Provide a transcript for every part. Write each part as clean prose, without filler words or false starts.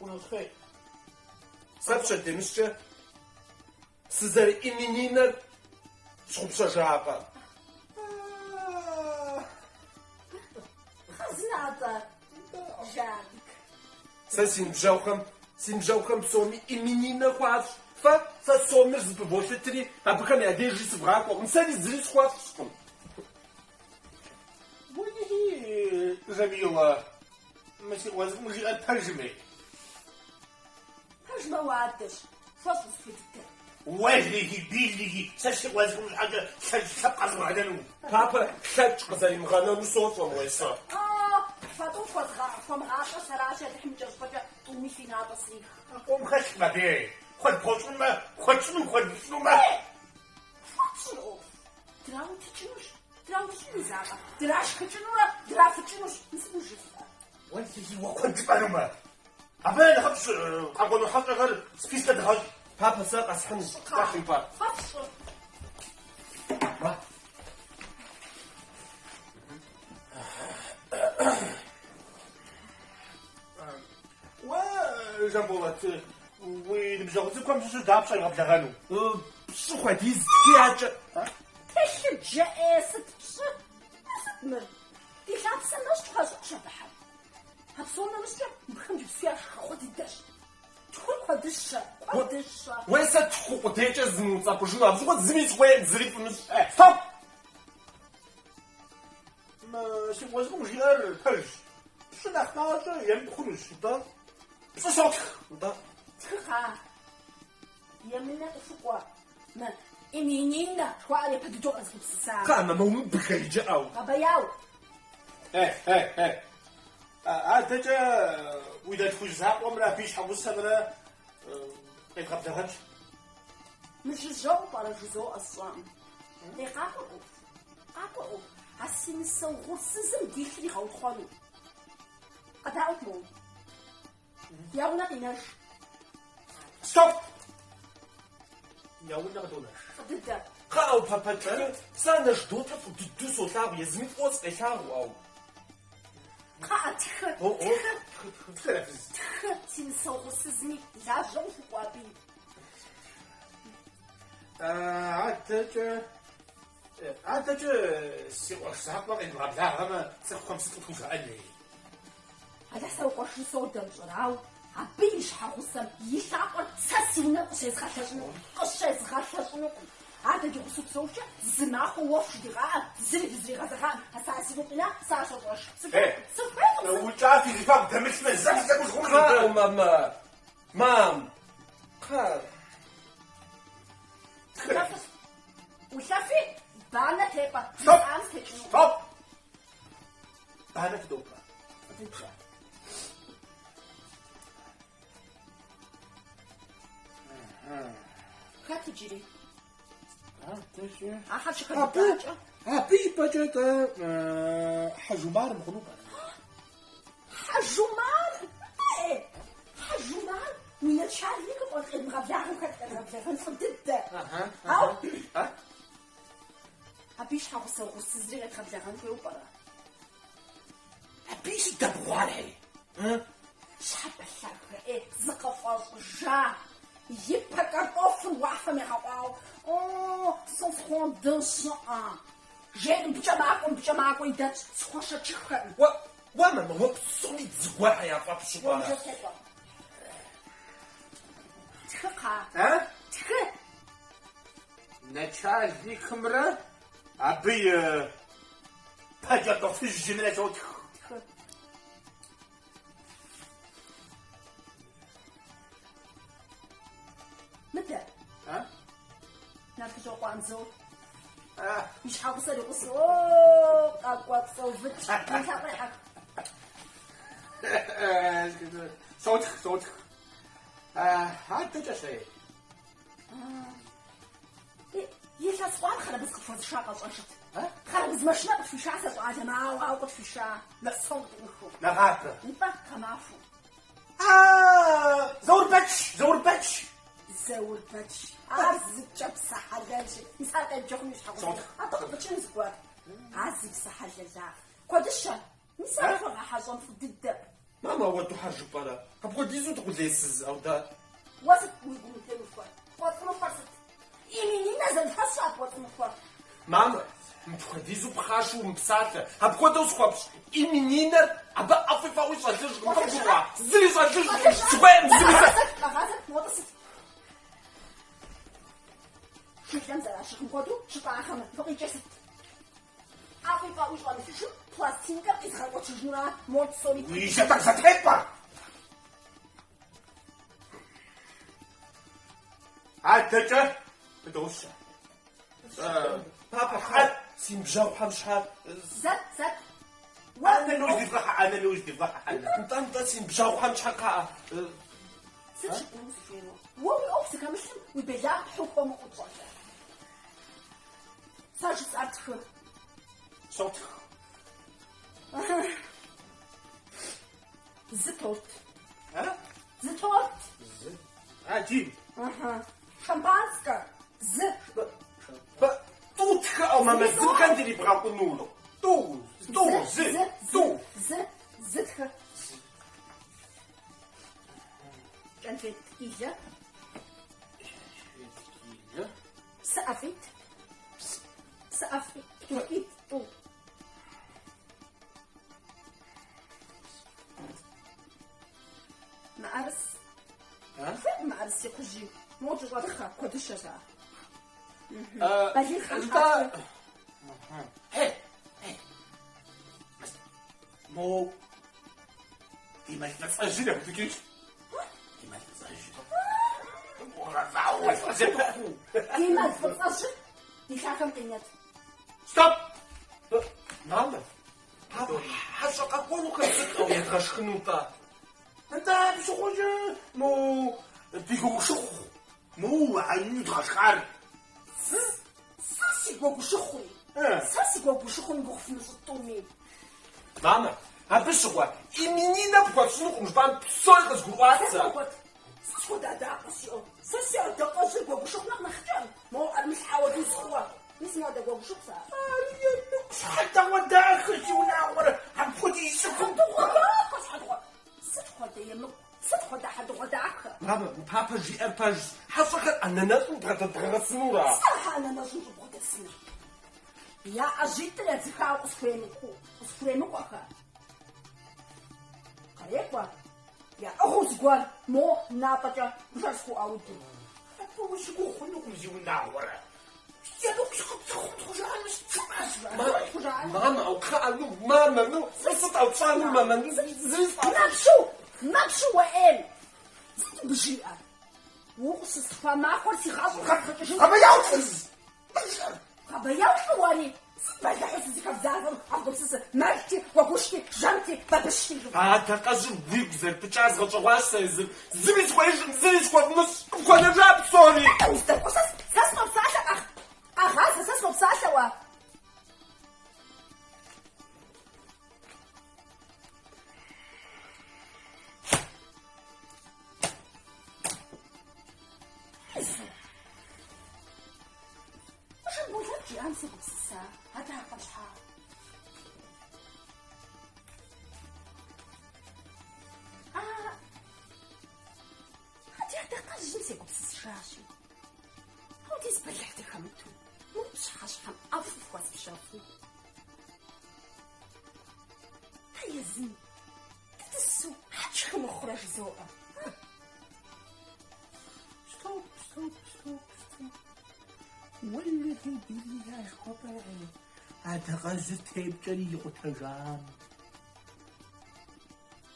ونخي سبشة دمشة سزر إمينينا شخبشة جاقة خزناطة جانك سنجاوخم بسومي إمينينا خواش فسومي زببوشتري أبقى يديجي سبغاك ومسالي زريس خواش شكم وليه جميلة ماشي وزن مجي الترجمة هجمة وعدش فصل في التر وجهي بيلي ساشي وزن مش حاجة شبقى زغدانو بابا خلج قزالي مغانا نصوت ومويسا فاتو فمغاشة سراشة تحمي جزبجة طومي فينا تصريخ ومخش ما بيه خد بوشن ما خد شنو ما فاتشنو تراو تشنو زاقا دراش كتشنورا درا فتشنوش نسمو جفا وجهي وخد جبانوما أبدا خدش أقول حق غير سبيسة دهاج بابا ساق أسحن داخل باب فاتشنو وجنبوات ويدبجاوزو كم شو دابش يغبل غانو شو خديز كياج تشجع ست مر دي شاب سناش تخزق شبحة هبصونا مشكلة بخمج بسياش خودي دش تخل خدش ويسا تخو تيجا زنوطا بجونا بزوغ زميت وين زريف مش ستوب ما شي وزن غير ترج شو نحتاج يمكن الشيطان بس صوت دا تخا يمنا تفقوا ما إمينينا شوالي بدو أزغب سسا قام مو بخيجة أو غبياو هذا وإذا تفوز زهق ومرا فيش حبوس سمرا يتغب دهج مش الجو برا جزو أصلا دي قاقو هسي نسوغو سزم ديخلي غاو تخوانو قطعوت مو ياونا قيناش ستوب ياونا قدوناش ضد قاو بابا تاني سانش دوتا فدو سوطاب يزميت وصل إشارو أو تخ سنسوغو سزمي لا جو فقوابي عادة سيقوش زهق وغين غاب لها غما سيقوم ستوش عني هذا سوق شو صوت الجراو عبيش حقوسم يشاقر ساسينا قشيز خششنو هذا جو صوت صوشة زناخ ووش دغا زري غزغان هساسينو بلا ساشوش سفر وتعرفي اللي فاهم دمش من زاك زاك وش قاو مام قاو وشافي بانا تيبا ستوب بانا تدوبا كاتجري تجي أحد شكل أبي بجد حجمار مغلوبة حجمار من الشعر ليك قلت مغبلاغن صدت هاو أبيش حاوسو وسزري غبلاغن في أوبرا أبيش دبواري شحب الشعر زقفاز جا يبقى كارتوفل وعفة مهواو سون فرون 200 جاي بجماعكم يدات سخوشة تشخن وما هو بصومي زواحة يا بابا شبارا تخا تخ نتشال دي كمرة أبي بجد في الجملة صوت متى نركزو قوانزو مش حاوصة لغسوق أقوى تصوفت صوتك هاد تجا شيء سؤال خرب بس كفاز شاقة وشت خرب بس مش نبت في شاسة وعاد ما وعود في شا لا صوت نخو نغاطة نبقى كمافو زور باتش زور باتش عزب جاب صحة دالشي نسال قلب جوخ مش حقوق أعتقد بتشين زقوات عزب صحة جزاء قدشة نسال فرع حاجة في الدب ماما ودو حاجة برا هبقى ديزو تقول لي سز أو دا واسط ويقول تلفون واسط فرصت إيميني نزل فصل واسط ماما متخديزو بخاشو مبساطة هبقى دوس خوابش إيمينينر أبا أفيفا ويش غاديش مخبوعة زلي غاديش سبايم زلي غازك موتصف شوف يمزل عشق مقدو شقا خمر فقي جسد أفيفا ويش غاديش شو بلاستينكا إزغال وتجنورا مورت سوري ويشتك ستحبا عاد بدوشة بابا حال سين بجاو حال شحال زت أنا لوز دي فرحة انت سين بجاو حال شحال قاعة سيرش نوس فينو ووي أوكس كمشتم ويبيجا حكم وقصة سارش سألت خير صوت زتوت ها زتوت عجيب شامبانسكا زت توتك أو ماما زو كان ديري بغاكو نولو زتخ كان في تكيجة سقفت تكيت تو معرس فين معرس يقجي موجود واضخة كودش شجاع بعدين انت هي مو دي ما تسجل يا بتكيش دي ما تسجل كيما تفصل دي شاكم قينات ستوب ماما بابا حاجة قبولو كنزك أو يتغشخنو انت بشخوش مو بيقو شخ مو عيني تغشخار ساسي قوكو شخوي ساسي قوكو شخوي بوخفي نسطومي ماما هبشغوا إيمينينا بقصنو مجبان بسول كزقواتsa ساسكو دادا قصيو ساسي عدا قصي قوكو شخنا مختم مو أمس حاول يسخوا نسمع دا قوكو شخصا حتى وداك شونا ورا هم خدي يسكن صدق دا حد غداك ماما بابا جي أرباج حصلت أنا نازل بغدا سنورا صح أنا نازل بغدا سنورا يا أجيت لازكاو أسفرينكو أخا قريبا يا أخوز قوان مو نابجا مشارسكو أودو وش يقول خلوكم زيونا ورا يا دوك ماما أو خالو ماما نو صوت أو صالو ماما زيز نبشو وين زيت بجيئة وقصص فما قرسي غاصو خبياوت فواني بعد حس زي كفزازم عبدو سس مالتي وقوشتي جمتي بابشتي تقاجر بيك زي بتشاز غطواش سيزل زبيت خويش زبيت خوف نص كوانا جاب سوري استقصص ساسمو بساشا أخاس ساسمو بساشا أمسك بسسا هذا قشحة هذا قش أمسك بسشاشي هو تسبلحتي خمتو مو بشحاش خم أفف واس بشافو هيا زين تدسو هاتش خم خرج زوقة ستوب والذي بالله خطرعي هذا غزت هيب جري قتجان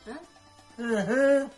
ها؟